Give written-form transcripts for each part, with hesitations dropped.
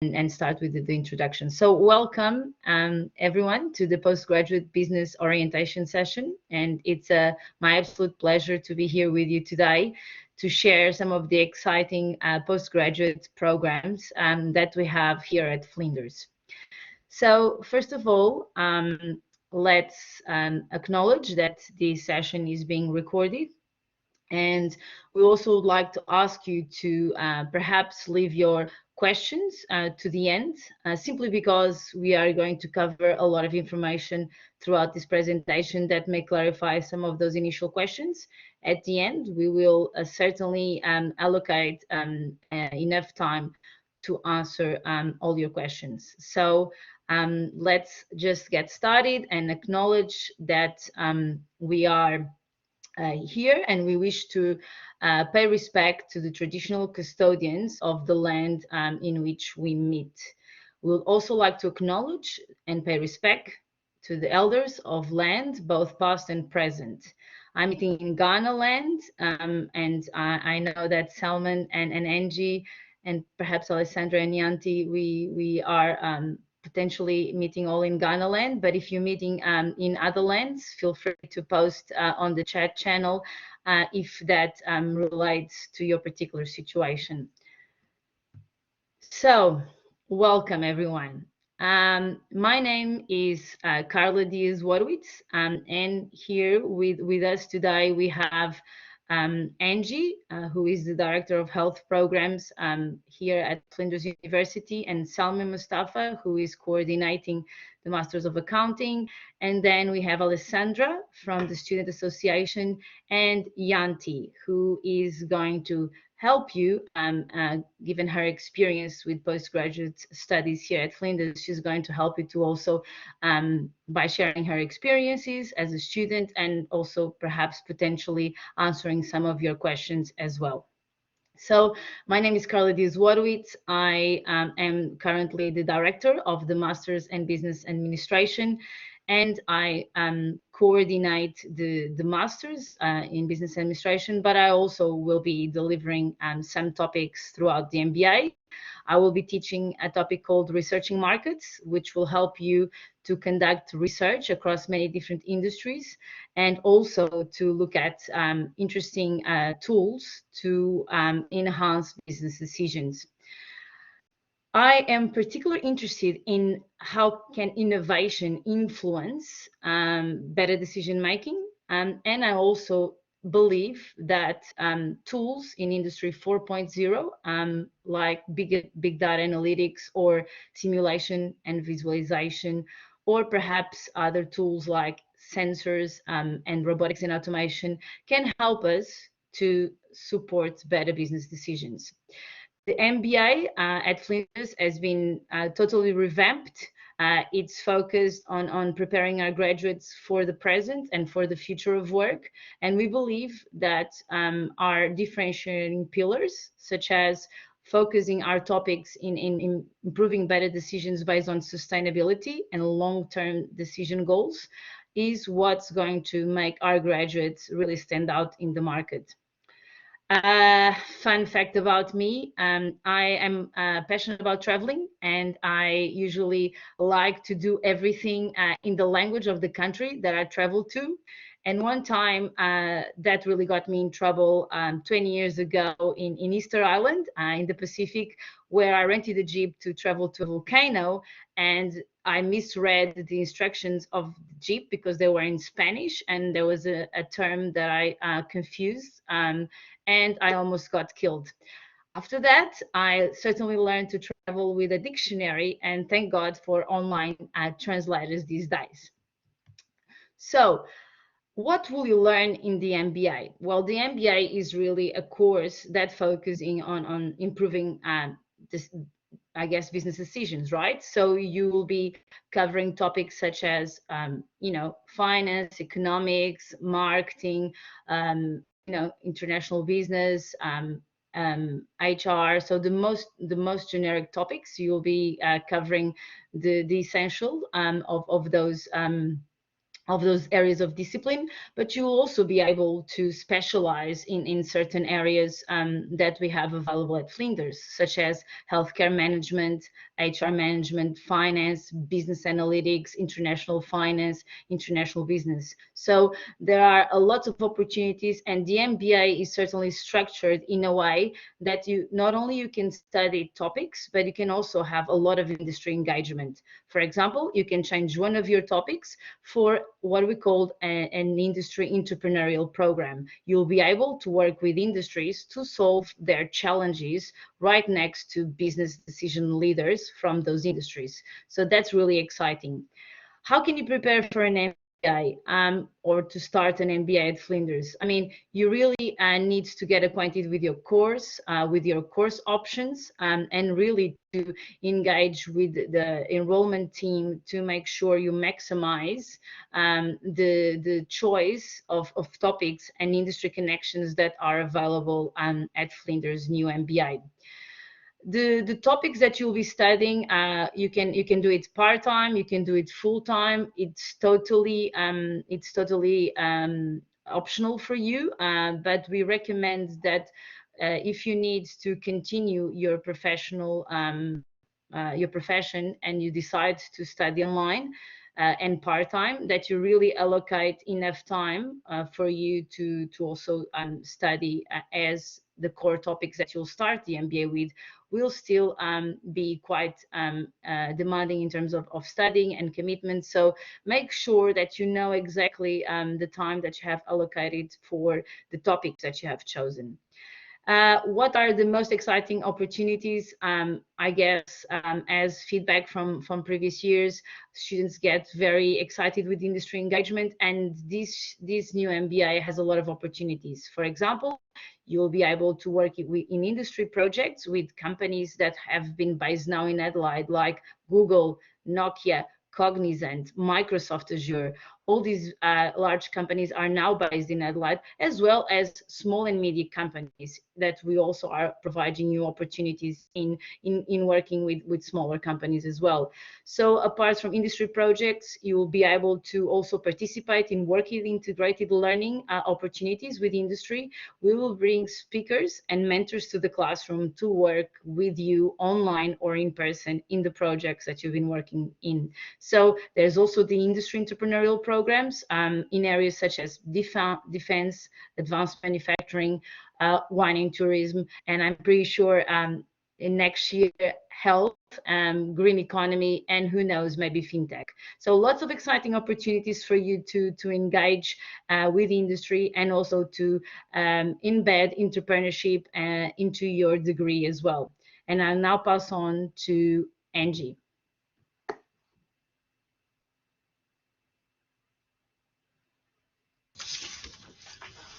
and start with the introduction. So welcome everyone to the postgraduate business orientation session, and it's my absolute pleasure to be here with you today to share some of the exciting postgraduate programs that we have here at Flinders. So first of all, let's acknowledge that this session is being recorded. And we also would like to ask you to perhaps leave your questions to the end, simply because we are going to cover a lot of information throughout this presentation that may clarify some of those initial questions. At the end, we will certainly allocate enough time to answer all your questions. So let's just get started and acknowledge that we are here, and we wish to pay respect to the traditional custodians of the land in which we meet. We would also like to acknowledge and pay respect to the elders of land, both past and present. I'm meeting in Ghana land, and I know that Salman and Angie and perhaps Alessandra and Yanti, we are potentially meeting all in Ghana land, but if you're meeting in other lands, feel free to post on the chat channel if that relates to your particular situation. So, welcome everyone. My name is Carla Diaz-Wadowitz, and here with us today we have Angie, who is the Director of Health Programs here at Flinders University, and Salman Mustafa, who is coordinating the Masters of Accounting. And then we have Alessandra from the Student Association, and Yanti, who is going to help you, given her experience with postgraduate studies here at Flinders. She's going to help you to also by sharing her experiences as a student, and also perhaps potentially answering some of your questions as well. So my name is Carla Diaz-Wadowitz. I am currently the director of the Masters in Business Administration, and I coordinate the Masters in Business Administration, but I also will be delivering some topics throughout the MBA. I will be teaching a topic called Researching Markets, which will help you to conduct research across many different industries, and also to look at interesting tools to enhance business decisions. I am particularly interested in how can innovation influence better decision making, and I also believe that tools in Industry 4.0, like big data analytics or simulation and visualization, or perhaps other tools like sensors and robotics and automation, can help us to support better business decisions. The MBA at Flinders has been totally revamped. It's focused on preparing our graduates for the present and for the future of work. And we believe that our differentiating pillars, such as focusing our topics in improving better decisions based on sustainability and long-term decision goals, is what's going to make our graduates really stand out in the market. Fun fact about me, I am passionate about traveling, and I usually like to do everything in the language of the country that I travel to. And one time that really got me in trouble 20 years ago in Easter Island in the Pacific, where I rented a Jeep to travel to a volcano, and I misread the instructions of the Jeep because they were in Spanish, and there was a term that I confused, and I almost got killed. After that, I certainly learned to travel with a dictionary, and thank God for online translators these days. So, what will you learn in the MBA? Well, the MBA is really a course that focuses on improving I guess, business decisions, right? So you will be covering topics such as, finance, economics, marketing, international business, HR. So the most generic topics. You'll be covering the essential of those areas of discipline, but you will also be able to specialize in certain areas that we have available at Flinders, such as healthcare management, HR management, finance, business analytics, international finance, international business. So there are a lot of opportunities, and the MBA is certainly structured in a way that you not only you can study topics, but you can also have a lot of industry engagement. For example, you can change one of your topics for what we call an industry entrepreneurial program. You'll be able to work with industries to solve their challenges right next to business decision leaders from those industries. So that's really exciting. How can you prepare for an MBA or to start an MBA at Flinders? I mean, you really need to get acquainted with your course options, and really to engage with the enrollment team to make sure you maximize the choice of topics and industry connections that are available at Flinders' new MBA. The topics that you'll be studying, you can do it part-time, you can do it full-time. It's totally optional for you, but we recommend that if you need to continue your profession and you decide to study online and part-time, that you really allocate enough time for you to also study, as the core topics that you'll start the MBA with will still be quite demanding in terms of studying and commitment. So make sure that you know exactly the time that you have allocated for the topics that you have chosen. What are the most exciting opportunities? I guess as feedback from previous years, students get very excited with industry engagement, and this new MBA has a lot of opportunities. For example, you'll be able to work in industry projects with companies that have been based now in Adelaide, like Google, Nokia, Cognizant, Microsoft Azure. All these large companies are now based in Adelaide, as well as small and medium companies that we also are providing new opportunities in working with smaller companies as well. So apart from industry projects, you will be able to also participate in working integrated learning opportunities with industry. We will bring speakers and mentors to the classroom to work with you online or in person in the projects that you've been working in. So there's also the industry entrepreneurial programs in areas such as defense, advanced manufacturing, wine and tourism, and I'm pretty sure in next year, health, green economy, and who knows, maybe fintech. So lots of exciting opportunities for you to engage with industry, and also to embed entrepreneurship into your degree as well. And I'll now pass on to Angie.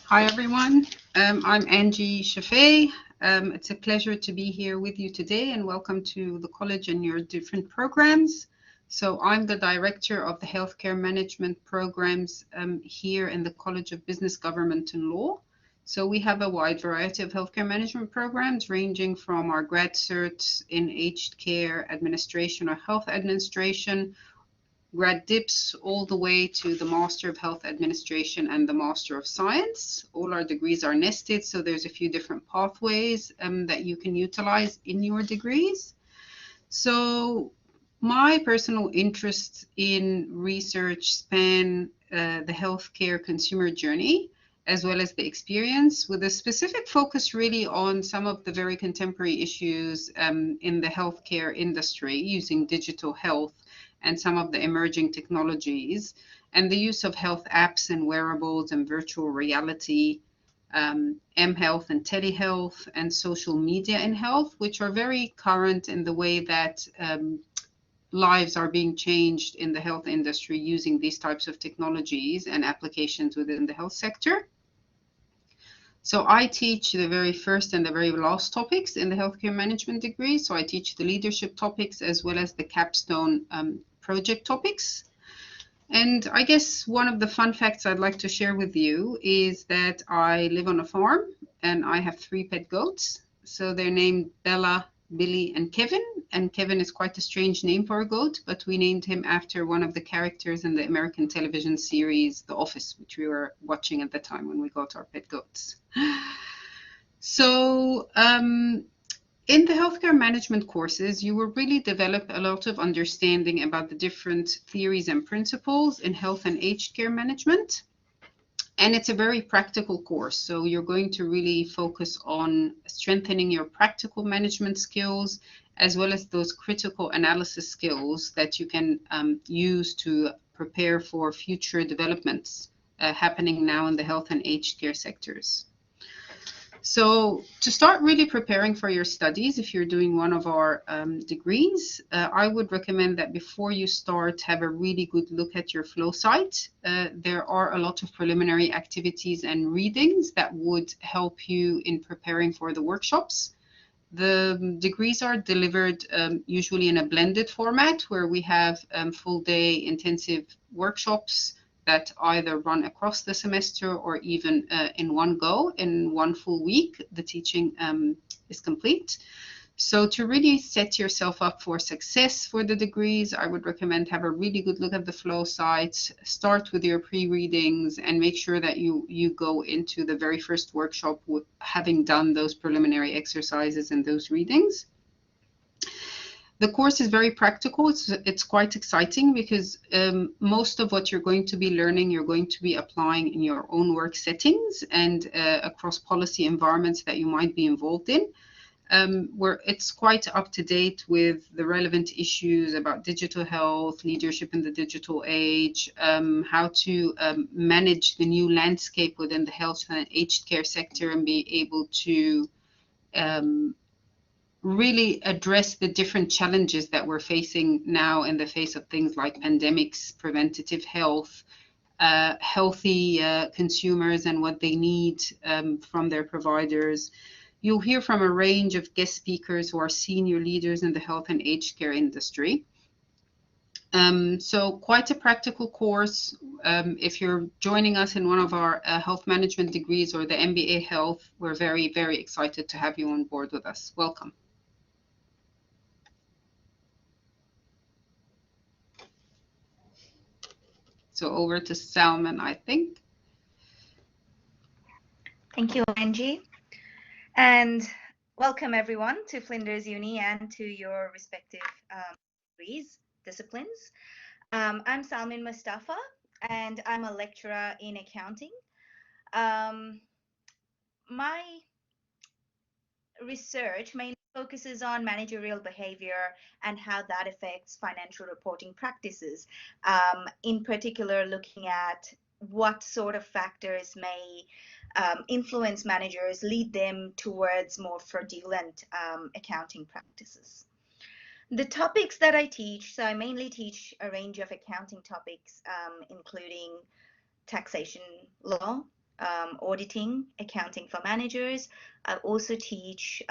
Hi everyone, I'm Angie Chaffee. It's a pleasure to be here with you today, and welcome to the college and your different programs. So I'm the director of the healthcare management programs here in the College of Business, Government and Law. So we have a wide variety of healthcare management programs, ranging from our grad certs in aged care administration or health administration, grad dips, all the way to the Master of Health Administration and the Master of Science. All our degrees are nested, so there's a few different pathways that you can utilize in your degrees. So my personal interest in research span the healthcare consumer journey, as well as the experience, with a specific focus really on some of the very contemporary issues in the healthcare industry using digital health and some of the emerging technologies, and the use of health apps and wearables and virtual reality, mHealth and telehealth, and social media in health, which are very current in the way that lives are being changed in the health industry using these types of technologies and applications within the health sector. So I teach the very first and the very last topics in the healthcare management degree. So I teach the leadership topics as well as the capstone project topics. And I guess one of the fun facts I'd like to share with you is that I live on a farm and I have 3 pet goats. So they're named Bella, Billy, and Kevin. And Kevin is quite a strange name for a goat, but we named him after one of the characters in the American television series The Office, which we were watching at the time when we got our pet goats. So In the healthcare management courses, you will really develop a lot of understanding about the different theories and principles in health and aged care management. And it's a very practical course. So you're going to really focus on strengthening your practical management skills, as well as those critical analysis skills that you can use to prepare for future developments happening now in the health and aged care sectors. So to start really preparing for your studies, if you're doing one of our degrees, I would recommend that before you start, have a really good look at your flow site. There are a lot of preliminary activities and readings that would help you in preparing for the workshops. The degrees are delivered usually in a blended format where we have full day intensive workshops that either run across the semester or even in one go, in one full week, the teaching is complete. So to really set yourself up for success for the degrees, I would recommend have a really good look at the flow sites, start with your pre-readings, and make sure that you go into the very first workshop with having done those preliminary exercises and those readings. The course is very practical. It's quite exciting because most of what you're going to be learning, you're going to be applying in your own work settings and across policy environments that you might be involved in. Where it's quite up to date with the relevant issues about digital health, leadership in the digital age, how to manage the new landscape within the health and aged care sector and be able to really address the different challenges that we're facing now in the face of things like pandemics, preventative health, healthy consumers and what they need from their providers. You'll hear from a range of guest speakers who are senior leaders in the health and aged care industry. So quite a practical course. If you're joining us in one of our health management degrees or the MBA Health, we're very, very excited to have you on board with us. Welcome. So over to Salman, I think. Thank you, Angie. And welcome everyone to Flinders Uni and to your respective degrees, disciplines. I'm Salmin Mustafa and I'm a lecturer in accounting. My research mainly focuses on managerial behavior and how that affects financial reporting practices, in particular looking at what sort of factors may influence managers, lead them towards more fraudulent accounting practices. The topics that I teach, so I mainly teach a range of accounting topics, including taxation law, auditing, accounting for managers. I also teach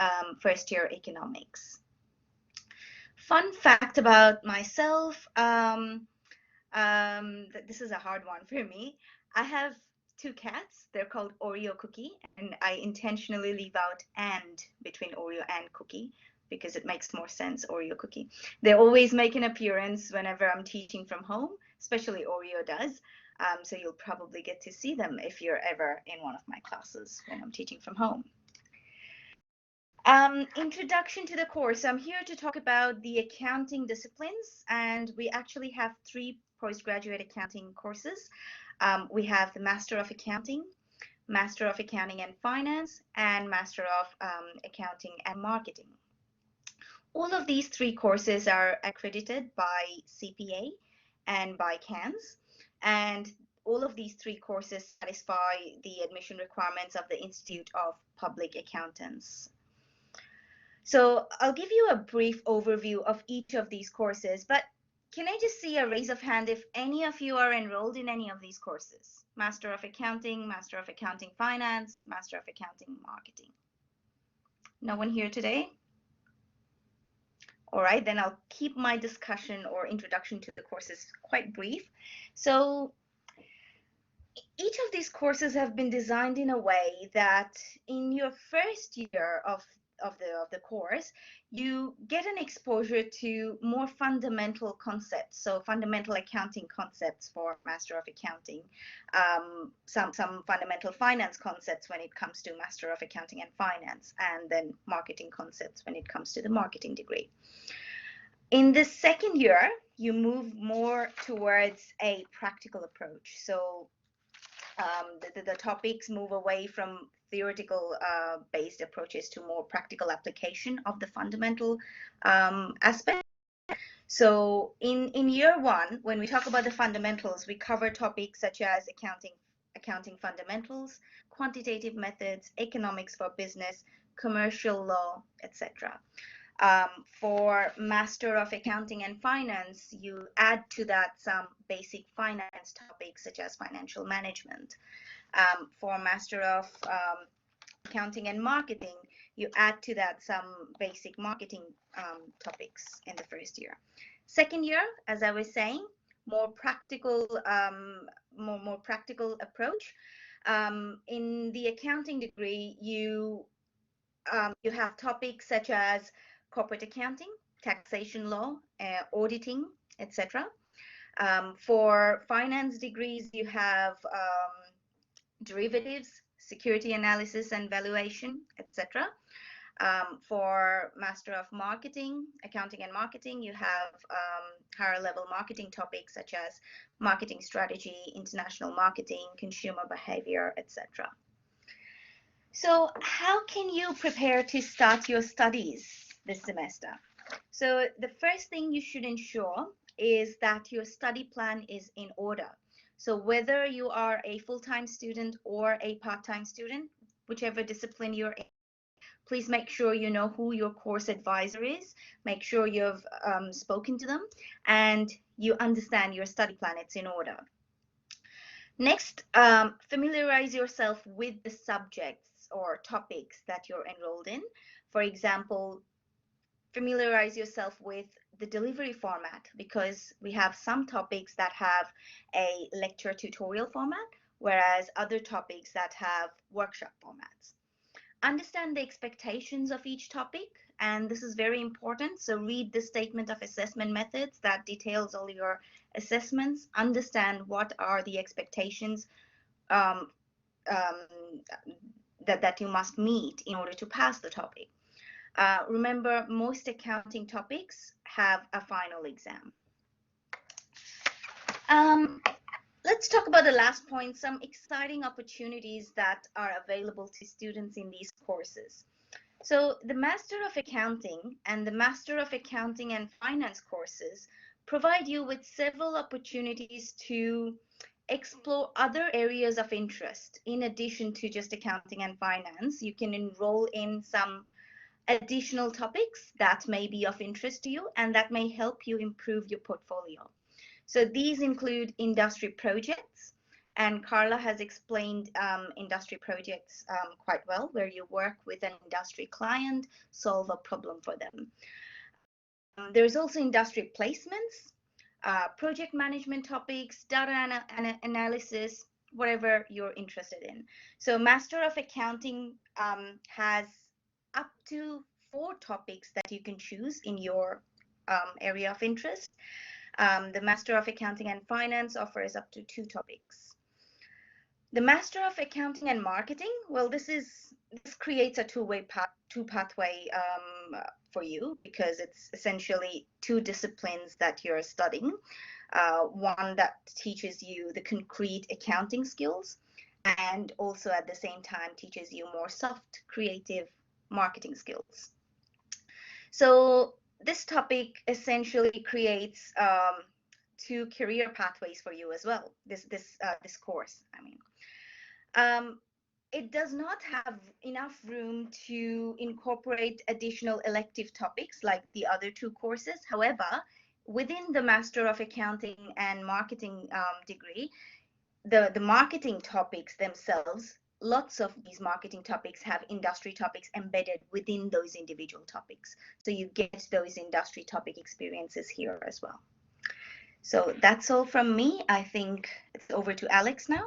first year economics. Fun fact about myself, this is a hard one for me. I have two cats. They're called Oreo Cookie, and I intentionally leave out and between Oreo and Cookie because it makes more sense, Oreo Cookie. They always make an appearance whenever I'm teaching from home, especially Oreo does. So you'll probably get to see them if you're ever in one of my classes when I'm teaching from home. Introduction to the course. I'm here to talk about the accounting disciplines, and we actually have 3 postgraduate accounting courses. We have the Master of Accounting, Master of Accounting and Finance, and Master of Accounting and Marketing. All of these 3 courses are accredited by CPA and by CANS, and all of these 3 courses satisfy the admission requirements of the Institute of Public Accountants. So I'll give you a brief overview of each of these courses, but can I just see a raise of hand if any of you are enrolled in any of these courses? Master of Accounting, Master of Accounting Finance, Master of Accounting Marketing. No one here today? All right, then I'll keep my discussion or introduction to the courses quite brief. So each of these courses have been designed in a way that in your first year of the course, you get an exposure to more fundamental concepts. So fundamental accounting concepts for Master of Accounting, some fundamental finance concepts when it comes to Master of Accounting and Finance, and then marketing concepts when it comes to the marketing degree. In the second year, you move more towards a practical approach. So the topics move away from theoretical based approaches to more practical application of the fundamental aspect. So in year one, when we talk about the fundamentals, we cover topics such as accounting fundamentals, quantitative methods, economics for business, commercial law, etc. For Master of Accounting and Finance, you add to that some basic finance topics such as financial management. For Master of Accounting and Marketing, you add to that some basic marketing topics in the first year. Second year, as I was saying, more practical approach. In the accounting degree, you have topics such as corporate accounting, taxation law, auditing, etc. For finance degrees, you have derivatives, security analysis and valuation, etc. For Master of Marketing, Accounting and Marketing, you have higher level marketing topics such as marketing strategy, international marketing, consumer behavior, etc. So how can you prepare to start your studies this semester? So the first thing you should ensure is that your study plan is in order. So whether you are a full-time student or a part-time student, whichever discipline you're in, please make sure you know who your course advisor is, make sure you've spoken to them, and you understand your study plan, it's in order. Next, familiarize yourself with the subjects or topics that you're enrolled in. For example, familiarize yourself with the delivery format, because we have some topics that have a lecture tutorial format, whereas other topics that have workshop formats. Understand the expectations of each topic, and this is very important. So read the statement of assessment methods that details all your assessments. Understand what are the expectations that you must meet in order to pass the topic. Remember, most accounting topics have a final exam. Let's talk about the last point, some exciting opportunities that are available to students in these courses. So the Master of Accounting and the Master of Accounting and Finance courses provide you with several opportunities to explore other areas of interest. In addition to just accounting and finance, you can enroll in some additional topics that may be of interest to you and that may help you improve your portfolio. So these include industry projects, and Carla has explained industry projects quite well, where you work with an industry client, solve a problem for them. There's also industry placements, project management topics, data analysis, whatever you're interested in. So Master of Accounting has up to 4 topics that you can choose in your area of interest. The Master of Accounting and Finance offers up to 2 topics. The Master of Accounting and Marketing, well, this creates a two pathway for you, because it's essentially 2 disciplines that you're studying. One that teaches you the concrete accounting skills, and also at the same time teaches you more soft, creative marketing skills. So this topic essentially creates 2 career pathways for you as well. This course, I mean. It does not have enough room to incorporate additional elective topics like the other 2 courses. However, within the Master of Accounting and Marketing degree, the marketing topics themselves, lots of these marketing topics have industry topics embedded within those individual topics. So you get those industry topic experiences here as well. So that's all from me. I think it's over to Alex now.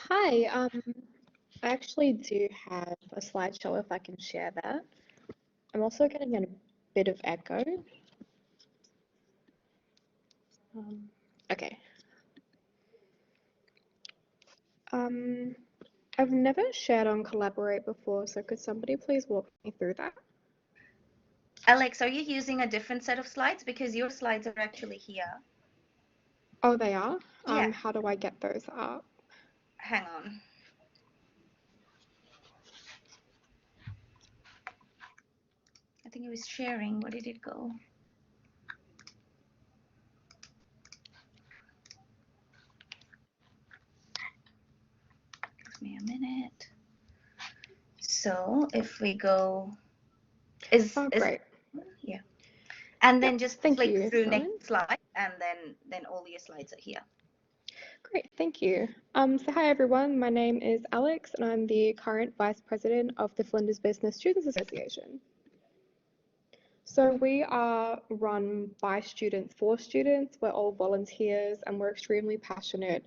Hi, I actually do have a slideshow if I can share that. I'm also getting a bit of echo. Okay. I've never shared on Collaborate before, so could somebody please walk me through that? Alex, are you using a different set of slides? Because your slides are actually here. Oh, they are? Yeah. How do I get those up? Hang on. I think it was sharing. Where did it go? Give me a minute. So if we go, Oh, great. yeah. And then Yep, just thank flick you, through Helen. next slide, and then all your slides are here. Great, thank you. So hi everyone, my name is Alex and I'm the current Vice President of the Flinders Business Students Association. So we are run by students for students. We're all volunteers and we're extremely passionate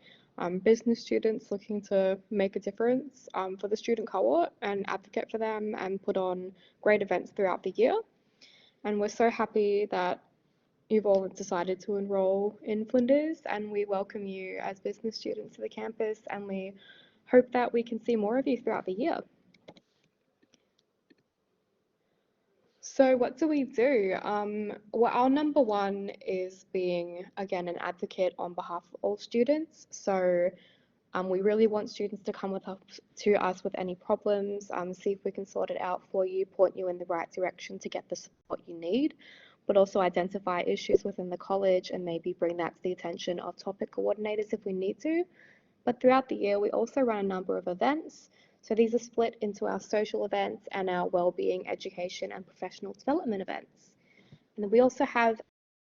business students looking to make a difference for the student cohort and advocate for them and put on great events throughout the year. And we're so happy that you've all decided to enroll in Flinders and we welcome you as business students to the campus and we hope that we can see more of you throughout the year. So what do we do? Well, our number one is being, again, an advocate on behalf of all students. So we really want students to come to us with any problems, see if we can sort it out for you, point you in the right direction to get the support you need, but also identify issues within the college and maybe bring that to the attention of topic coordinators if we need to. But throughout the year, we also run a number of events. So these are split into our social events and our wellbeing, education, and professional development events. And then we also have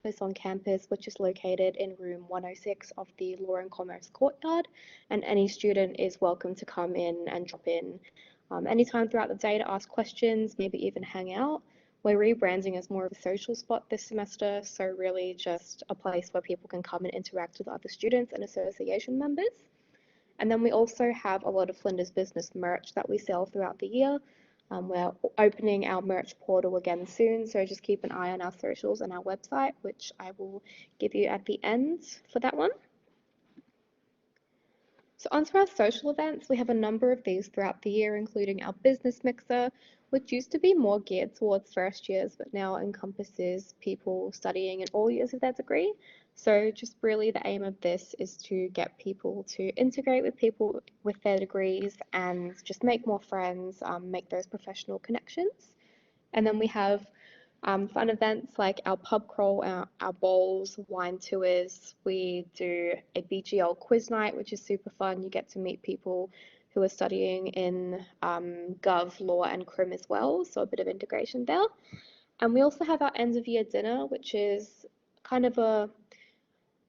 office on campus, which is located in room 106 of the Law and Commerce Courtyard, and any student is welcome to come in and drop in anytime throughout the day to ask questions, maybe even hang out. We're rebranding as more of a social spot this semester, so really just a place where people can come and interact with other students and association members. And then we also have a lot of Flinders Business merch that we sell throughout the year. We're opening our merch portal again soon, so just keep an eye on our socials and our website, which I will give you at the end for that one. So onto our social events, we have a number of these throughout the year, including our business mixer, which used to be more geared towards first years, but now encompasses people studying in all years of their degree. So just really the aim of this is to get people to integrate with people with their degrees and just make more friends, make those professional connections. And then we have fun events like our pub crawl, our bowls, wine tours. We do a BGL quiz night, which is super fun. You get to meet people who are studying in Gov, Law, and Crim as well, so a bit of integration there. And we also have our end of year dinner, which is kind of a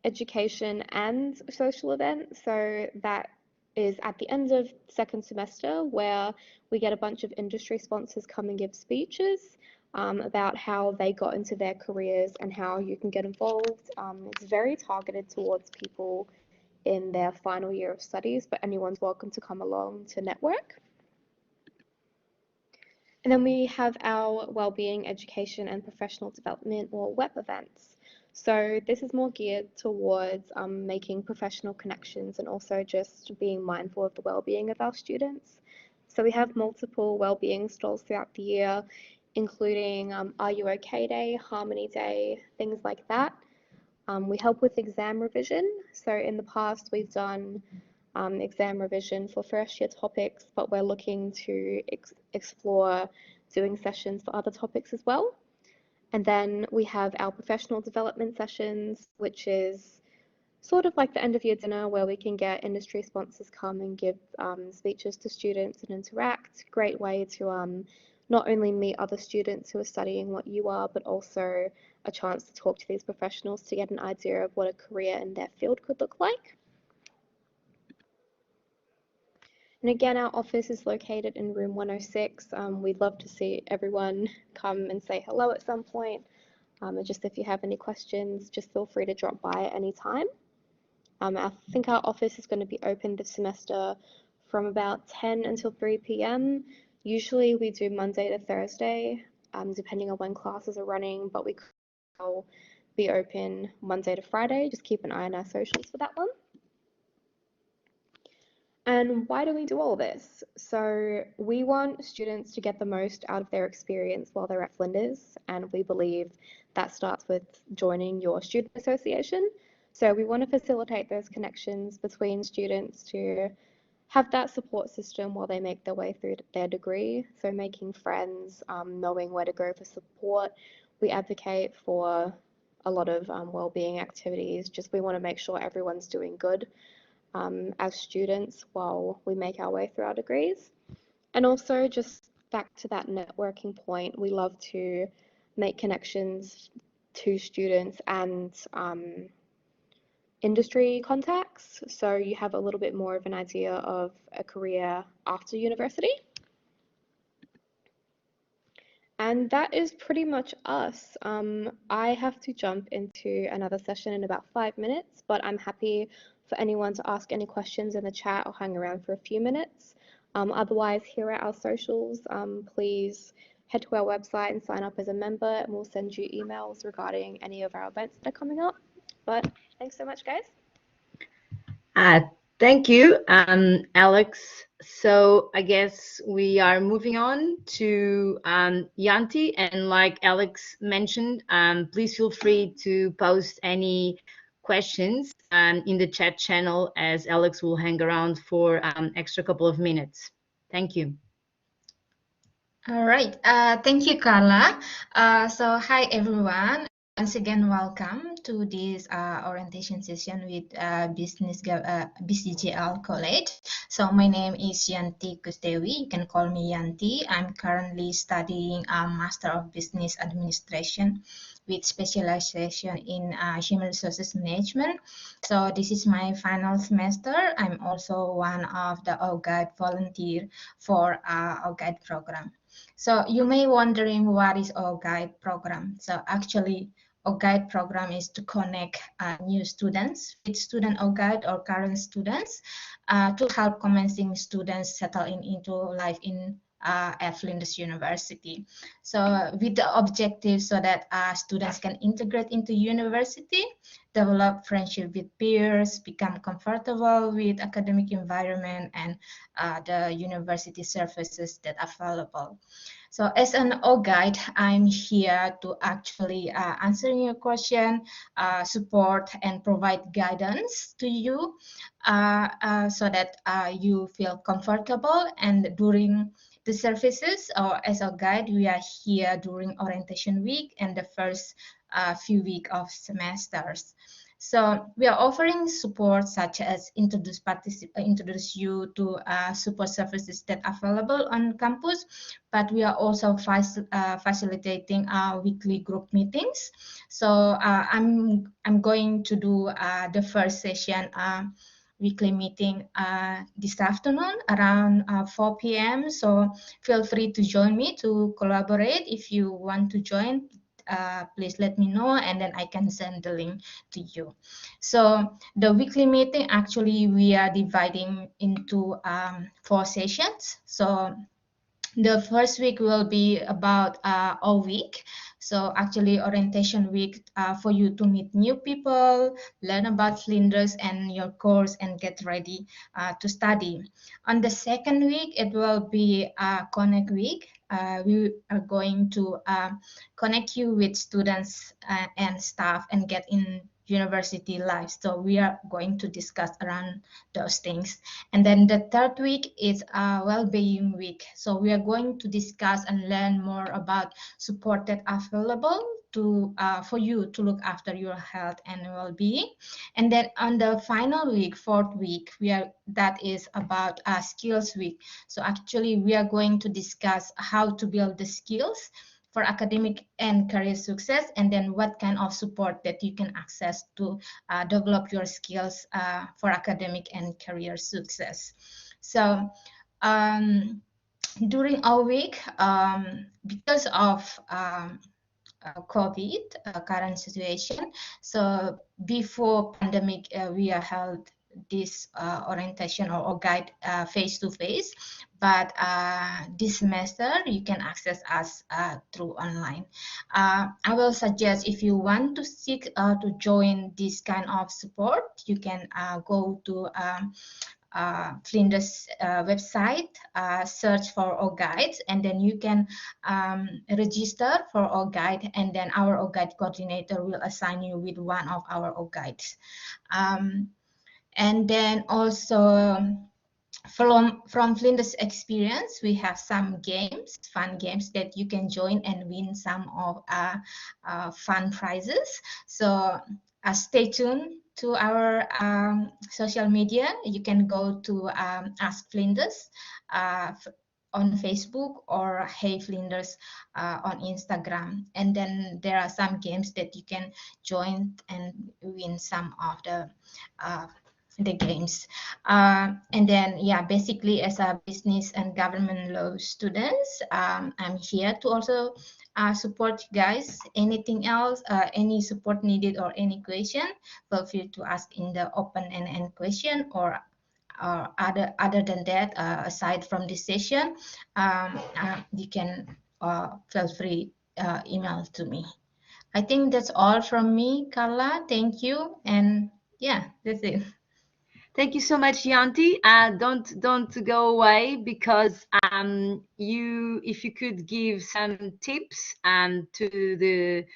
education and social event. So that is at the end of second semester where we get a bunch of industry sponsors come and give speeches about how they got into their careers and how you can get involved. It's very targeted towards people in their final year of studies, but anyone's welcome to come along to network. And then we have our wellbeing, education, and professional development or WEP events. So this is more geared towards making professional connections and also just being mindful of the well-being of our students. So we have multiple well-being stalls throughout the year, including Are You OK Day, Harmony Day, things like that. We help with exam revision. So in the past, we've done exam revision for first year topics, but we're looking to explore doing sessions for other topics as well. And then we have our professional development sessions, which is sort of like the end of year dinner where we can get industry sponsors come and give speeches to students and interact. Great way to not only meet other students who are studying what you are, but also a chance to talk to these professionals to get an idea of what a career in their field could look like. And again, our office is located in room 106. We'd love to see everyone come and say hello at some point. And just if you have any questions, just feel free to drop by at any time. I think our office is going to be open this semester from about 10 until 3 p.m. Usually we do Monday to Thursday, depending on when classes are running, but we could be open Monday to Friday. Just keep an eye on our socials for that one. And why do we do all this? So we want students to get the most out of their experience while they're at Flinders, and we believe that starts with joining your student association. So we want to facilitate those connections between students to have that support system while they make their way through their degree. So making friends, knowing where to go for support. We advocate for a lot of well-being activities. Just we want to make sure everyone's doing good as students while we make our way through our degrees. And also just back to that networking point, we love to make connections to students and industry contacts, so you have a little bit more of an idea of a career after university. And that is pretty much us. I have to jump into another session in about 5 minutes, but I'm happy for anyone to ask any questions in the chat or hang around for a few minutes. Otherwise, here are our socials. Please head to our website and sign up as a member, and we'll send you emails regarding any of our events that are coming up. But thanks so much, guys. Thank you, Alex. So I guess we are moving on to Yanti, and like Alex mentioned, please feel free to post any questions in the chat channel, as Alex will hang around for extra couple of minutes. Thank you. All right. Thank you, Carla. So hi, everyone. Once again, welcome to this orientation session with BCGL College. So my name is Yanti Kustewi. You can call me Yanti. I'm currently studying a Master of Business Administration with specialization in Human Resources Management. So this is my final semester. I'm also one of the OGuide volunteer for OGuide program. So you may wondering what is OGuide program. So actually, OGuide program is to connect new students with student OGuide or current students to help commencing students settle into life in at Flinders University. So with the objective so that students can integrate into university, develop friendship with peers, become comfortable with academic environment and the university services that are available. So as an OGuide, I'm here to actually answer your question, support and provide guidance to you so that you feel comfortable. And during the services or as a guide, we are here during orientation week and the first few weeks of semesters. So we are offering support such as introduce you to support services that are available on campus, but we are also facilitating our weekly group meetings. So I'm going to do the first session weekly meeting this afternoon around 4 p.m. So feel free to join me to collaborate. If you want to join, please let me know and then I can send the link to you. So the weekly meeting, actually we are dividing into 4 sessions. So the first week will be about a week. So actually orientation week for you to meet new people, learn about Flinders and your course and get ready to study. On the second week, it will be Connect week. We are going to connect you with students and staff and get in university life. So we are going to discuss around those things. And then the third week is well-being week. So we are going to discuss and learn more about support that are available to for you to look after your health and well-being. And then on the final week, fourth week, that is about skills week. So actually we are going to discuss how to build the skills for academic and career success, and then what kind of support that you can access to develop your skills for academic and career success. So during our week, because of COVID current situation, so before pandemic we are held this orientation or guide face to face, but this semester you can access us through online. I will suggest, if you want to seek to join this kind of support, you can go to Flinders website, search for our guides, and then you can register for our guide, and then our guide coordinator will assign you with one of our guides. And then also from Flinders experience, we have some games, fun games that you can join and win some of fun prizes. So stay tuned to our social media. You can go to Ask Flinders on Facebook or Hey Flinders on Instagram. And then there are some games that you can join and win some of the games. And then, yeah, basically as a business and government law students, I'm here to also support you guys. Anything else, any support needed or any question, feel free to ask in the open and end question, or other than that, aside from this session, you can feel free email to me. I think that's all from me, Carla. Thank you. And yeah, that's it. Thank you so much, Yanti. Don't go away, because if you could give some tips to the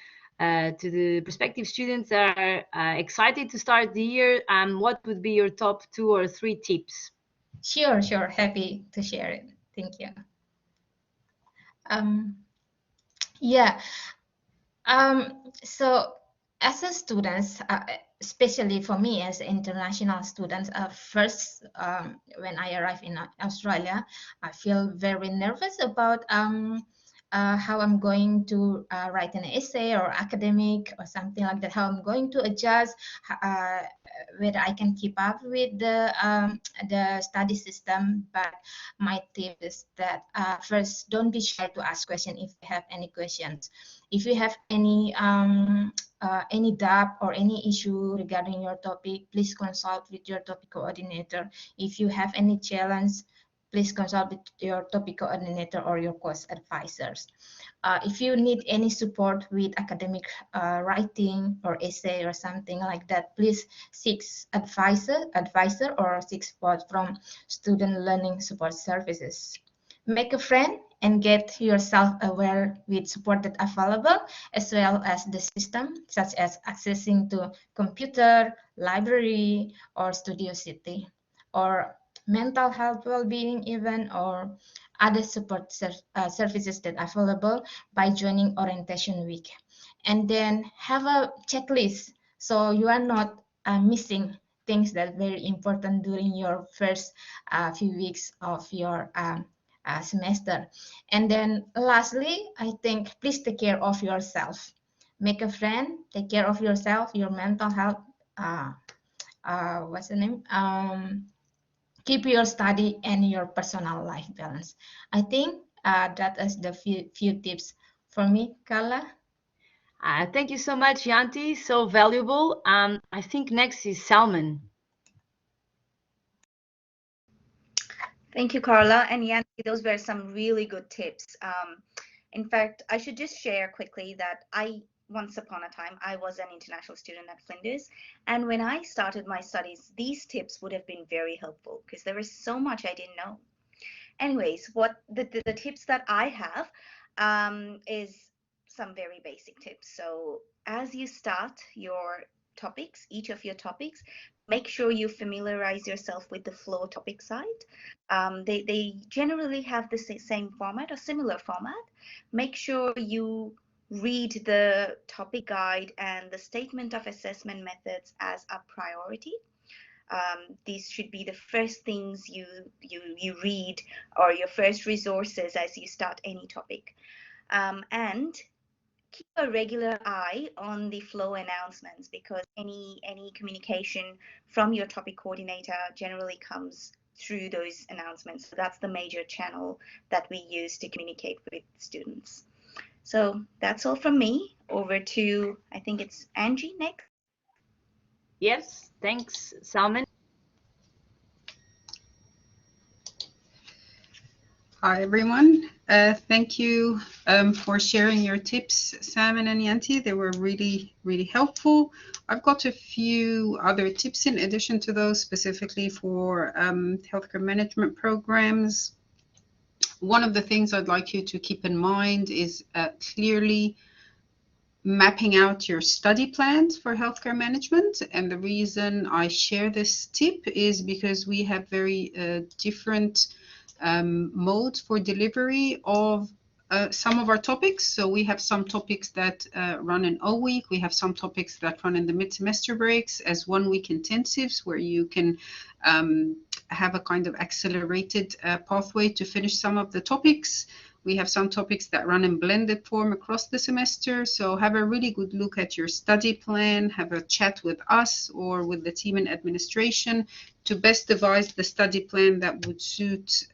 prospective students that are excited to start the year, what would be your top 2 or 3 tips? Sure. Happy to share it. Thank you. Yeah. So as a student, especially for me as an international student, first, when I arrived in Australia, I feel very nervous about how I'm going to write an essay or academic or something like that, how I'm going to adjust, whether I can keep up with the study system. But my tip is that first, don't be shy to ask questions if you have any questions. If you have any doubt or any issue regarding your topic, please consult with your topic coordinator. If you have any challenge, please consult with your topic coordinator or your course advisors. If you need any support with academic writing or essay or something like that, please seek advisor or seek support from student learning support services. Make a friend and get yourself aware with support that available, as well as the system, such as accessing to computer, library, or Studio City, or mental health well-being even, or other support services that are available by joining orientation week. And then have a checklist, so you are not missing things that are very important during your first few weeks of your semester. And then lastly, I think please take care of yourself. Make a friend, take care of yourself, your mental health, what's the name? Keep your study and your personal life balance. I think that is the few tips for me, Carla. Thank you so much, Yanti. So valuable. I think next is Salman. Thank you, Carla. And Yanti, those were some really good tips. In fact, I should just share quickly that once upon a time, I was an international student at Flinders. And when I started my studies, these tips would have been very helpful because there was so much I didn't know. Anyways, what the tips that I have is some very basic tips. So as you start your topics, each of your topics, make sure you familiarize yourself with the flow topic site. They generally have the same format or similar format. Make sure you read the topic guide and the statement of assessment methods as a priority. These should be the first things you read, or your first resources as you start any topic. And keep a regular eye on the flow announcements, because any communication from your topic coordinator generally comes through those announcements. So that's the major channel that we use to communicate with students. So that's all from me. Over to, I think it's Angie next. Yes, thanks, Salman. Hi, everyone. Thank you for sharing your tips, Sam and Anyanti. They were really, really helpful. I've got a few other tips in addition to those, specifically for healthcare management programs. One of the things I'd like you to keep in mind is clearly mapping out your study plans for healthcare management. And the reason I share this tip is because we have very different modes for delivery of some of our topics. So we have some topics that run in all week. We have some topics that run in the mid-semester breaks as 1 week intensives, where you can have a kind of accelerated pathway to finish some of the topics. We have some topics that run in blended form across the semester. So have a really good look at your study plan, have a chat with us or with the team in administration to best devise the study plan that would suit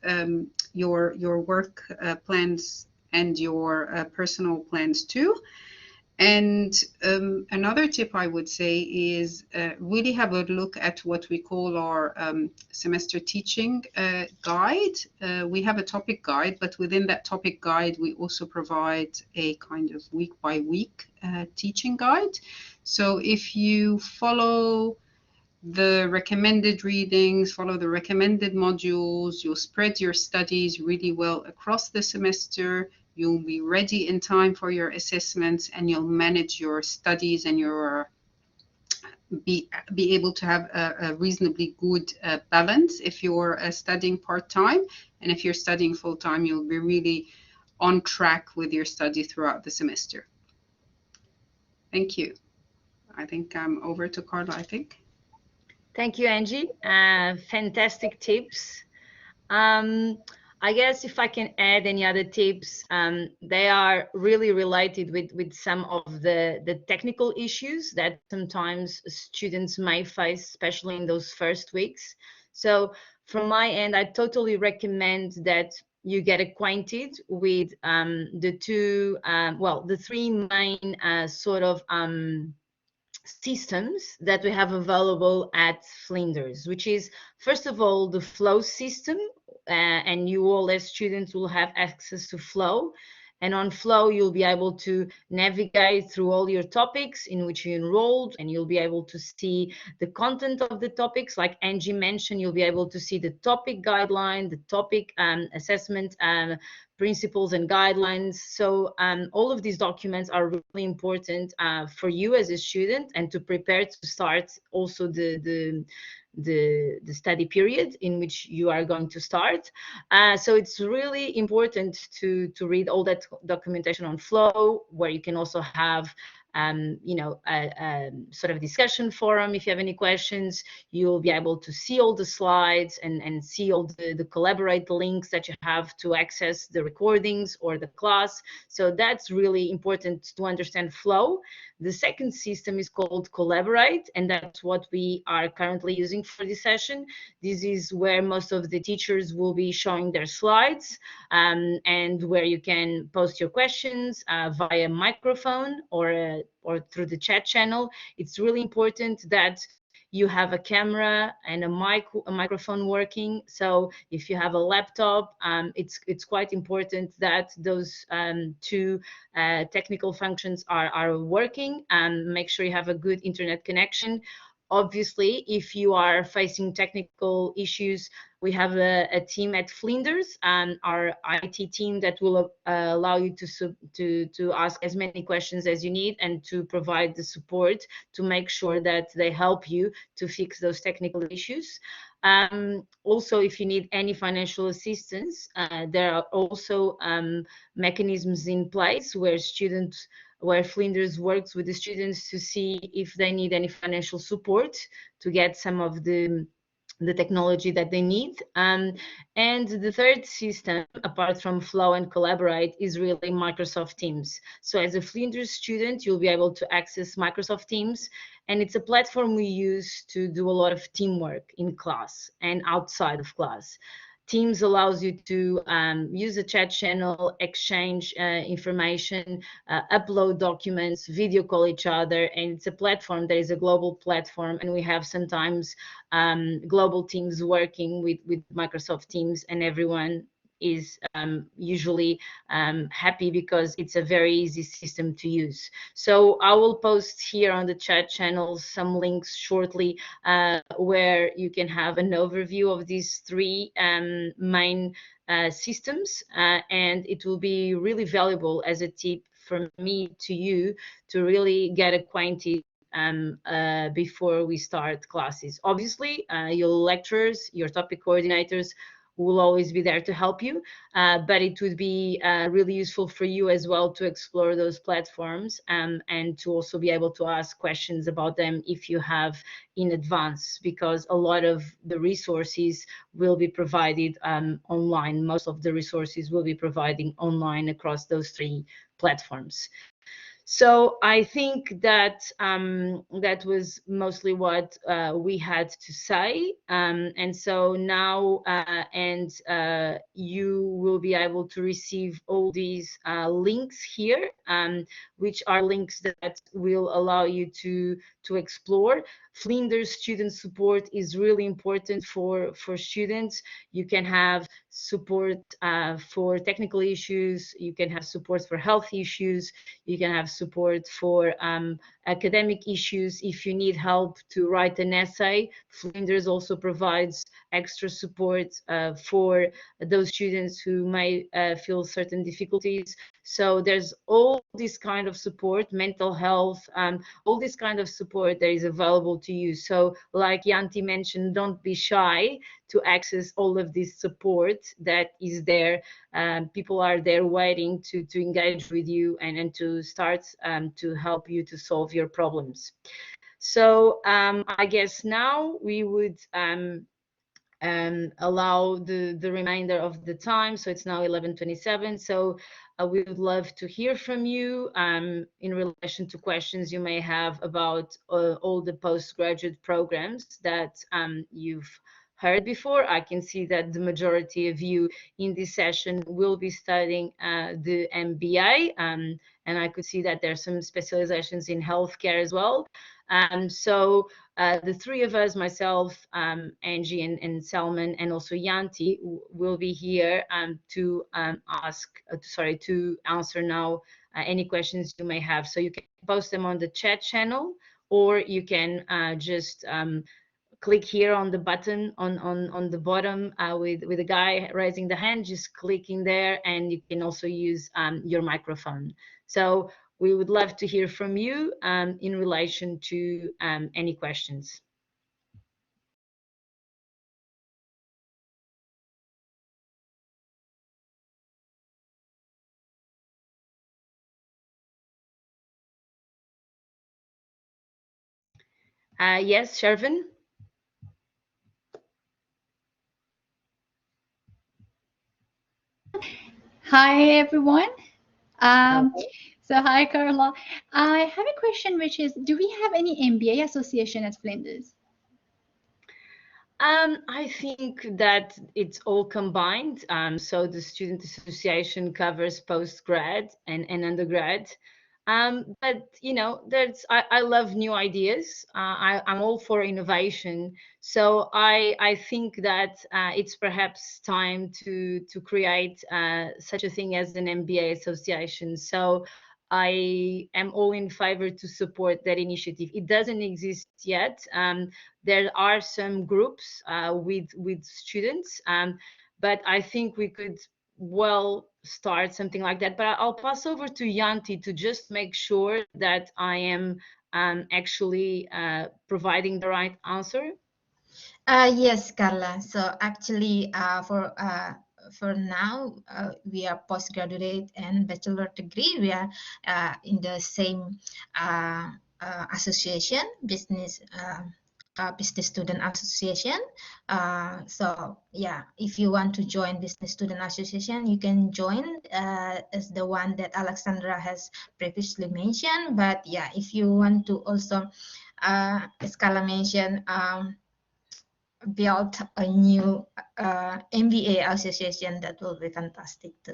your work plans and your personal plans too. And another tip I would say is really have a look at what we call our semester teaching guide. We have a topic guide, but within that topic guide, we also provide a kind of week by week teaching guide. So if you follow the recommended readings, follow the recommended modules, you'll spread your studies really well across the semester. You'll be ready in time for your assessments, and you'll manage your studies, and you'll be able to have a reasonably good balance if you're studying part-time. And if you're studying full-time, you'll be really on track with your study throughout the semester. Thank you. I think I'm over to Carla, I think. Thank you, Angie. Fantastic tips. I guess if I can add any other tips, they are really related with some of the technical issues that sometimes students may face, especially in those first weeks. So from my end, I totally recommend that you get acquainted with the three main sort of systems that we have available at Flinders, which is, first of all, the flow system, and you all as students will have access to flow. And on flow, you'll be able to navigate through all your topics in which you enrolled, and you'll be able to see the content of the topics. Like Angie mentioned, you'll be able to see the topic guideline, the topic assessment principles and guidelines. So all of these documents are really important for you as a student, and to prepare to start also the study period in which you are going to start. So it's really important to read all that documentation on flow, where you can also have a sort of discussion forum. If you have any questions, you'll be able to see all the slides and see all the collaborate links that you have to access the recordings or the class. So that's really important to understand flow. The second system is called Collaborate, and that's what we are currently using for this session. This is where most of the teachers will be showing their slides, and where you can post your questions via microphone or through the chat channel. It's really important that you have a camera and a microphone working. So if you have a laptop, it's quite important that those two technical functions are working, and make sure you have a good internet connection. Obviously, if you are facing technical issues, we have a team at Flinders, our IT team, that will allow you to ask as many questions as you need, and to provide the support to make sure that they help you to fix those technical issues. Also, if you need any financial assistance, there are also mechanisms in place where Flinders works with the students to see if they need any financial support to get some of the technology that they need. And the third system, apart from Flow and Collaborate, is really Microsoft Teams. So as a Flinders student, you'll be able to access Microsoft Teams, and it's a platform we use to do a lot of teamwork in class and outside of class. Teams allows you to use a chat channel, exchange information, upload documents, video call each other, and it's a platform that is a global platform, and we have sometimes global teams working with Microsoft Teams, and everyone is usually happy because it's a very easy system to use. So I will post here on the chat channel some links shortly where you can have an overview of these three main systems, and it will be really valuable as a tip from me to you to really get acquainted before we start classes. Obviously, your lecturers, your topic coordinators will always be there to help you, but it would be really useful for you as well to explore those platforms and to also be able to ask questions about them if you have in advance, because a lot of the resources will be provided online. Most of the resources will be providing online across those three platforms. So I think that that was mostly what we had to say. And so now you will be able to receive all these links here, which are links that will allow you to explore. Flinders student support is really important for students. You can have support for technical issues. You can have support for health issues. You can have support for academic issues. If you need help to write an essay, Flinders also provides extra support for those students who may feel certain difficulties. So there's all this kind of support, mental health, all this kind of support that is available to you. So like Yanti mentioned, don't be shy to access all of this support that is there. People are there waiting to engage with you and to start to help you to solve your problems. So I guess now we would allow the remainder of the time. So it's now 11:27. So we would love to hear from you in relation to questions you may have about all the postgraduate programs that you've heard before. I can see that the majority of you in this session will be studying the MBA, and I could see that there's some specializations in healthcare as well. So the three of us, myself, Angie and Salman, and also Yanti, will be here to to answer now any questions you may have. So you can post them on the chat channel, or you can just click here on the button on the bottom with the guy raising the hand, just clicking there, and you can also use your microphone. So we would love to hear from you in relation to any questions. Yes, Shervin? Hi, everyone. So hi, Carla. I have a question, which is, do we have any MBA association at Flinders? I think that it's all combined. So the Student Association covers postgrad and undergrad. But you know, I love new ideas. I'm all for innovation. So I think that it's perhaps time to create such a thing as an MBA association. So I am all in favor to support that initiative. It doesn't exist yet. There are some groups with students, but I think we could well start something like that. But I'll pass over to Yanti to just make sure that I am actually providing the right answer. Yes, Carla. So actually, for now, we are postgraduate and bachelor degree. We are in the same association, business student association. So yeah, if you want to join business student association, you can join as the one that Alexandra has previously mentioned. But yeah, if you want to also, as Carla mentioned, build a new MBA association, that will be fantastic too.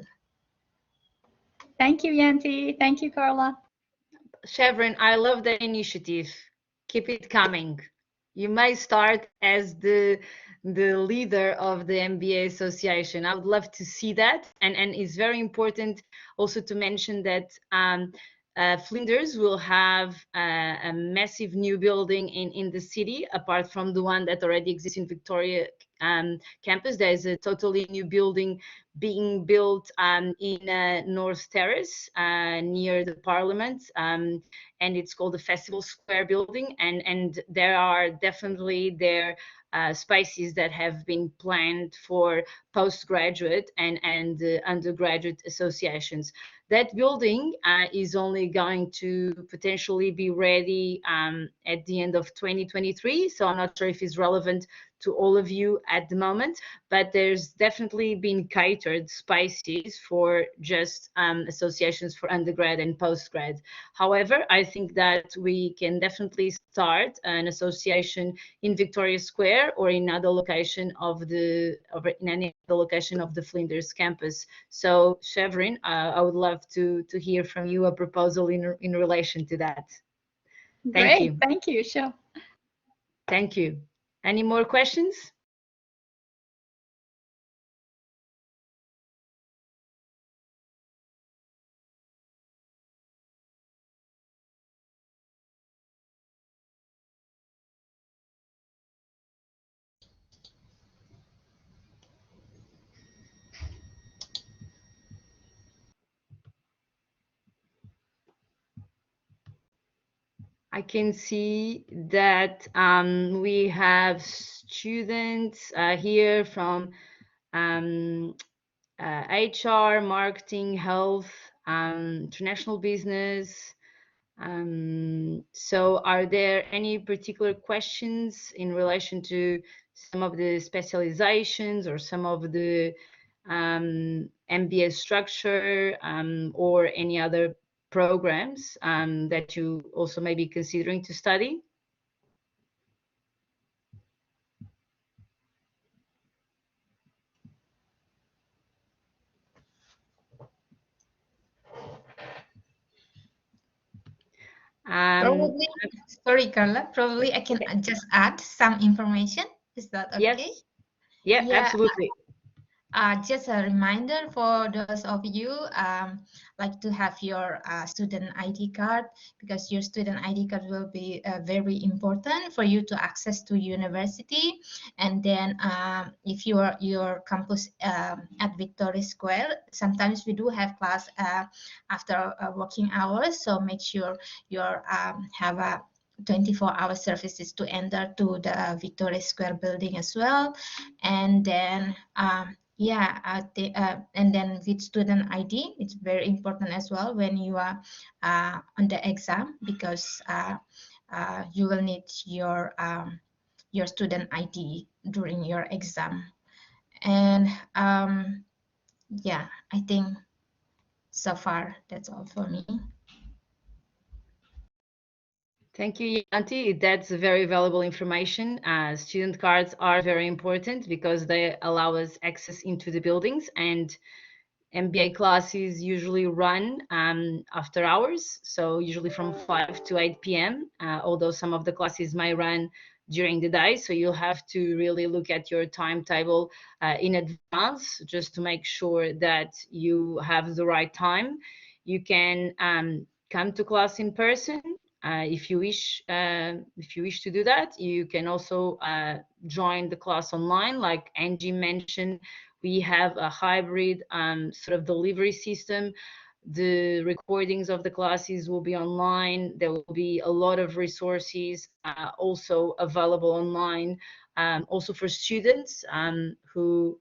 Thank you, Yanti. Thank you, Carla. Chevron, I love that initiative. Keep it coming. You may start as the the leader of the MBA Association. I would love to see that. And it's very important also to mention that Flinders will have a massive new building in the city, apart from the one that already exists in Victoria campus. There is a totally new building being built in North Terrace near the Parliament, and it's called the Festival Square building. And there are definitely spaces that have been planned for postgraduate and undergraduate associations. That building is only going to potentially be ready at the end of 2023. So I'm not sure if it's relevant to all of you at the moment, but there's definitely been catered spaces for just associations for undergrad and postgrad. However, I think that we can definitely start an association in Victoria Square or in another location of in any other location of the Flinders campus. So, Chevron, I would love to hear from you a proposal in relation to that. Thank Great, you. thank you. Sure. Thank you. Any more questions? I can see that we have students here from HR, marketing, health, international business. So are there any particular questions in relation to some of the specializations or some of the MBA structure or any other programs that you also may be considering to study? Probably, sorry, Carla, probably I can just add some information. Is that okay? Yes. Yeah, absolutely. Just a reminder for those of you like to have your student ID card, because your student ID card will be very important for you to access to university. And then if your campus at Victoria Square, sometimes we do have class after working hours, so make sure you have a 24-hour services to enter to the Victoria Square building as well. And then and then with student ID, it's very important as well when you are on the exam, because you will need your student ID during your exam. And yeah, I think so far that's all for me. Thank you, Yanti. That's very valuable information. Student cards are very important because they allow us access into the buildings, and MBA classes usually run after hours, so usually from 5 to 8 p.m., although some of the classes may run during the day. So you'll have to really look at your timetable in advance just to make sure that you have the right time. You can come to class in person if you wish. If you wish to do that, you can also join the class online, like Angie mentioned. We have a hybrid sort of delivery system. The recordings of the classes will be online. There will be a lot of resources also available online, also for students who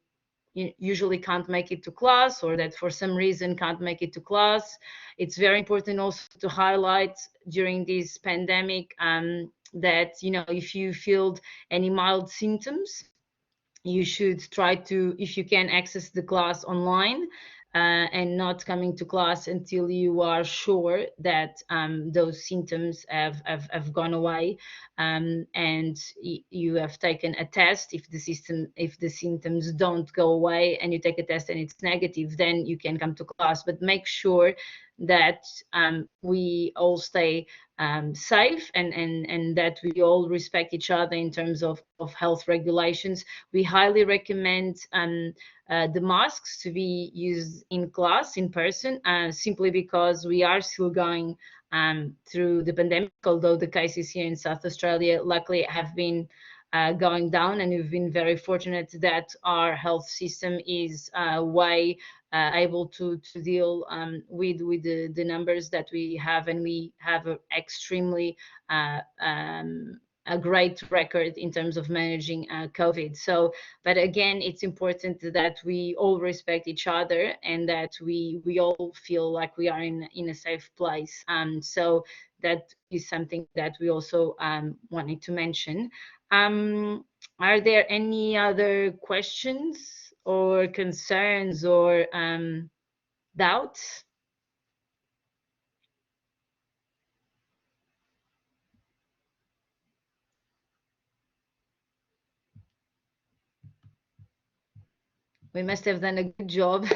usually can't make it to class, or that for some reason can't make it to class. It's very important also to highlight during this pandemic that, if you feel any mild symptoms, you should try to, if you can, access the class online and not coming to class until you are sure that those symptoms have gone away, and you have taken a test. If the symptoms don't go away and you take a test and it's negative, then you can come to class. But make sure that we all stay safe and that we all respect each other in terms of health regulations. We highly recommend the masks to be used in class, in person, simply because we are still going through the pandemic, although the cases here in South Australia luckily have been going down, and we've been very fortunate that our health system is way able to deal with the numbers that we have, and we have a extremely a great record in terms of managing COVID. So, but again, it's important that we all respect each other and that we all feel like we are in a safe place. So that is something that we also wanted to mention. Are there any other questions or concerns or doubts? We must have done a good job.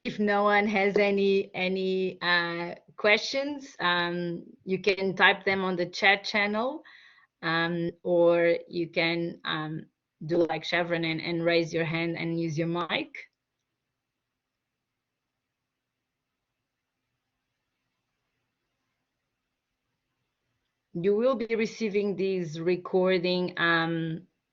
If no one has any questions, you can type them on the chat channel, or you can do like Chevron and raise your hand and use your mic. You will be receiving this recording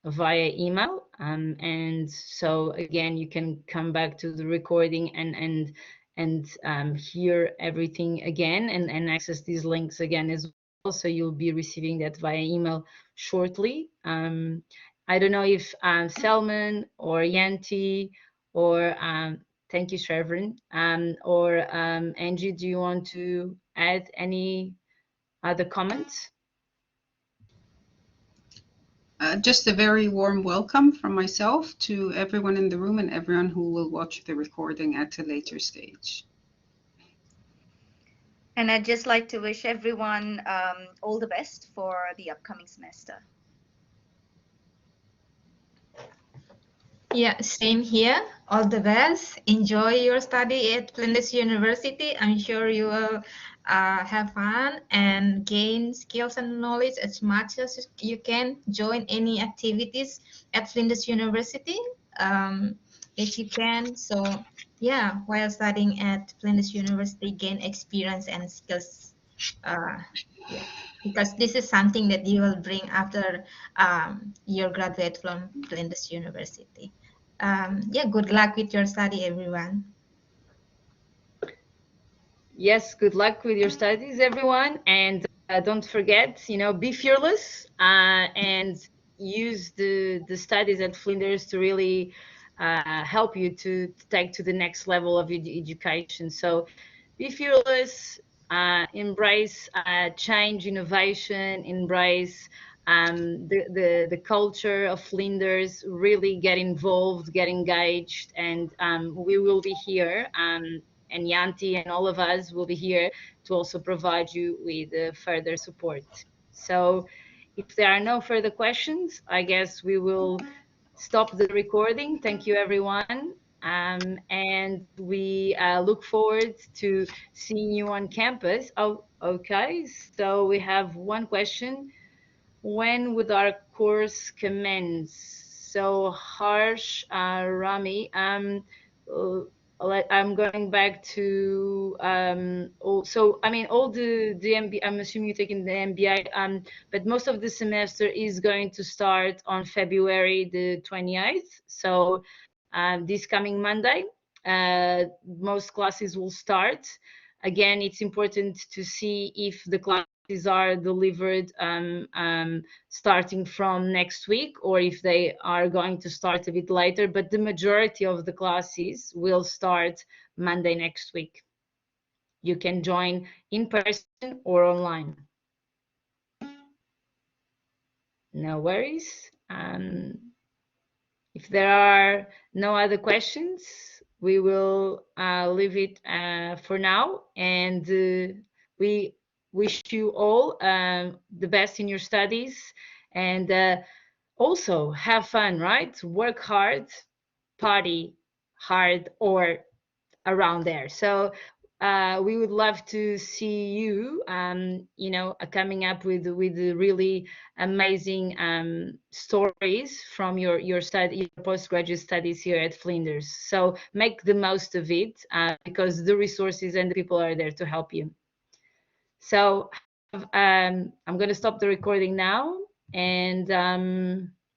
via email, and so again, you can come back to the recording and hear everything again and access these links again as well. So you'll be receiving that via email shortly. I don't know if Selman or Yanti or thank you, Trevor, or Angie, do you want to add any other comments? Just a very warm welcome from myself to everyone in the room and everyone who will watch the recording at a later stage. And I'd just like to wish everyone all the best for the upcoming semester. Yeah, same here. All the best. Enjoy your study at Flinders University. I'm sure you will have fun and gain skills and knowledge as much as you can. Join any activities at Flinders University if you can. So yeah, while studying at Flinders University, gain experience and skills. Yeah, because this is something that you will bring after your graduate from Flinders University. Yeah, good luck with your study, everyone. Yes, good luck with your studies, everyone. And don't forget, be fearless and use the studies at Flinders to really help you to take to the next level of education. So be fearless, embrace change, innovation, embrace the culture of Flinders, really get involved, get engaged, and we will be here. And Yanti and all of us will be here to also provide you with further support. So if there are no further questions, I guess we will stop the recording. Thank you, everyone. And we look forward to seeing you on campus. Oh, okay. So we have one question. When would our course commence? So Harsh, Rami, I'm going back to so I mean all the MBA, I'm assuming you're taking the MBA, but most of the semester is going to start on February the 28th. So this coming Monday, most classes will start. Again, it's important to see if the classes are delivered starting from next week or if they are going to start a bit later, but the majority of the classes will start Monday next week. You can join in person or online. No worries. If there are no other questions, we will leave it for now, and we wish you all the best in your studies, and also have fun, right? Work hard, party hard, or around there. So we would love to see you, you know, coming up with the really amazing stories from your your postgraduate studies here at Flinders. So make the most of it, because the resources and the people are there to help you. So I'm going to stop the recording now, and